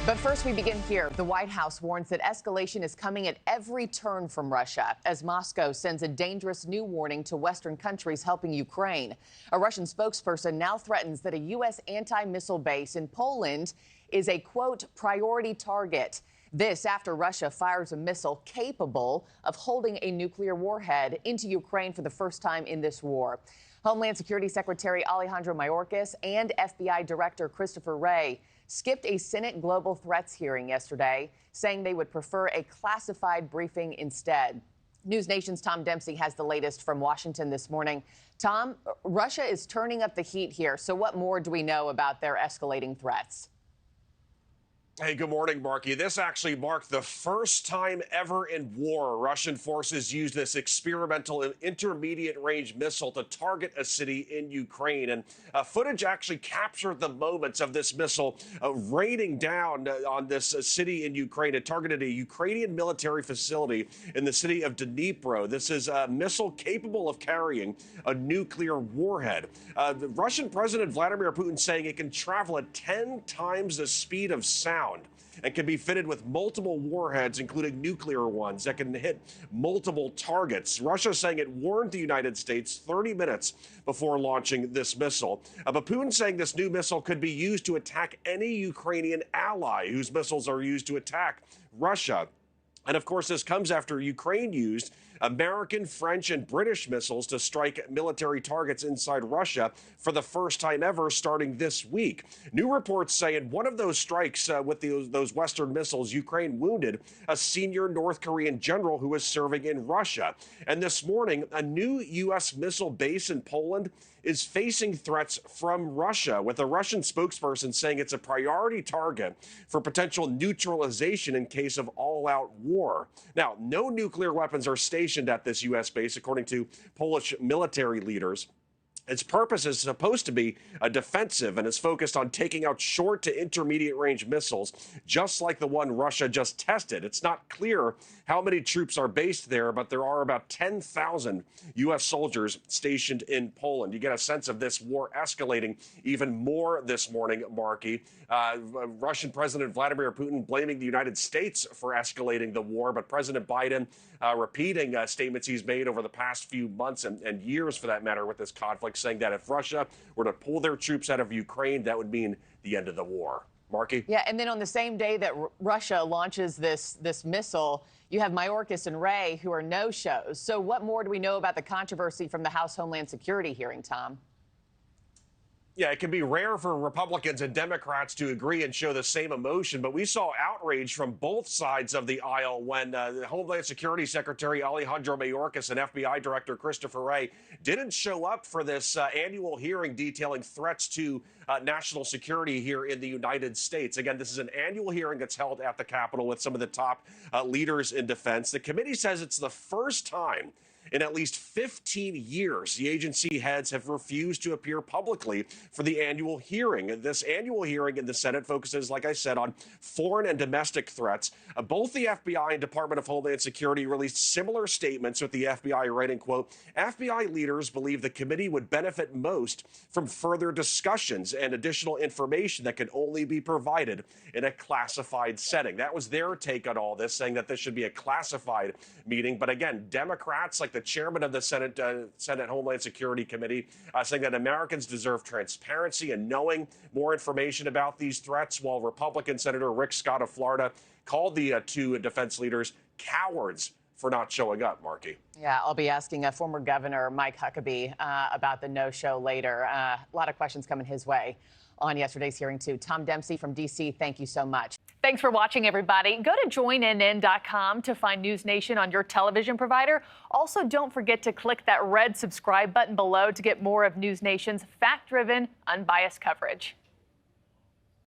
But first, we begin here. The White House warns that escalation is coming at every turn from Russia as Moscow sends a dangerous new warning to Western countries helping Ukraine. A Russian spokesperson now threatens that a U.S. anti-missile base in Poland is a, quote, priority target. This after Russia fires a missile capable of holding a nuclear warhead into Ukraine for the first time in this war. Homeland Security Secretary Alejandro Mayorkas and FBI Director Christopher Wray skipped a Senate Global Threats hearing yesterday, saying they would prefer a classified briefing instead. NewsNation's Tom Dempsey has the latest from Washington this morning. Tom, Russia is turning up the heat here. So what more do we know about their escalating threats? Hey, good morning, Markie. This actually marked the first time ever in war Russian forces used this experimental and intermediate-range missile to target a city in Ukraine. And footage actually captured the moments of this missile raining down on this city in Ukraine. It targeted a Ukrainian military facility in the city of Dnipro. This is a missile capable of carrying a nuclear warhead. The Russian President Vladimir Putin saying it can travel at 10 times the speed of sound and can be fitted with multiple warheads, including nuclear ones that can hit multiple targets. Russia saying it warned the United States 30 minutes before launching this missile. But Putin saying this new missile could be used to attack any Ukrainian ally whose missiles are used to attack Russia. And of course, this comes after Ukraine used American, French, and British missiles to strike military targets inside Russia for the first time ever starting this week. New reports say in one of those strikes with those Western missiles, Ukraine wounded a senior North Korean general who was serving in Russia. And this morning, a new U.S. missile base in Poland is facing threats from Russia, with a Russian spokesperson saying it's a priority target for potential neutralization in case of all-out war. Now, no nuclear weapons are stationed at this U.S. base, according to Polish military leaders. Its purpose is supposed to be defensive and is focused on taking out short to intermediate range missiles, just like the one Russia just tested. It's not clear how many troops are based there, but there are about 10,000 U.S. soldiers stationed in Poland. You get a sense of this war escalating even more this morning, Markie. Russian President Vladimir Putin blaming the United States for escalating the war, but President Biden repeating statements he's made over the past few months and years, for that matter, with this conflict, saying that if Russia were to pull their troops out of Ukraine, that would mean the end of the war. Markie? Yeah, and then on the same day that Russia launches this missile, you have Mayorkas and Wray who are no-shows. So what more do we know about the controversy from the House Homeland Security hearing, Tom? Yeah, it can be rare for Republicans and Democrats to agree and show the same emotion, but we saw outrage from both sides of the aisle when the Homeland Security Secretary Alejandro Mayorkas and FBI Director Christopher Wray didn't show up for this annual hearing detailing threats to national security here in the United States. Again, this is an annual hearing that's held at the Capitol with some of the top leaders in defense. The committee says it's the first time in at least 15 years, the agency heads have refused to appear publicly for the annual hearing. This annual hearing in the Senate focuses, like I said, on foreign and domestic threats. Both the FBI and Department of Homeland Security released similar statements, with the FBI writing, quote, FBI leaders believe the committee would benefit most from further discussions and additional information that can only be provided in a classified setting. That was their take on all this, saying that this should be a classified meeting. But again, Democrats, like the chairman of the Senate Homeland Security Committee, saying that Americans deserve transparency and knowing more information about these threats, while Republican Senator Rick Scott of Florida called the two defense leaders cowards for not showing up, Markie. Yeah, I'll be asking former Governor Mike Huckabee about the no-show later. A lot of questions coming his way on yesterday's hearing, too. Tom Dempsey from D.C., thank you so much. Thanks for watching, everybody. Go to joinnn.com to find NewsNation on your television provider. Also, don't forget to click that red subscribe button below to get more of NewsNation's fact-driven, unbiased coverage.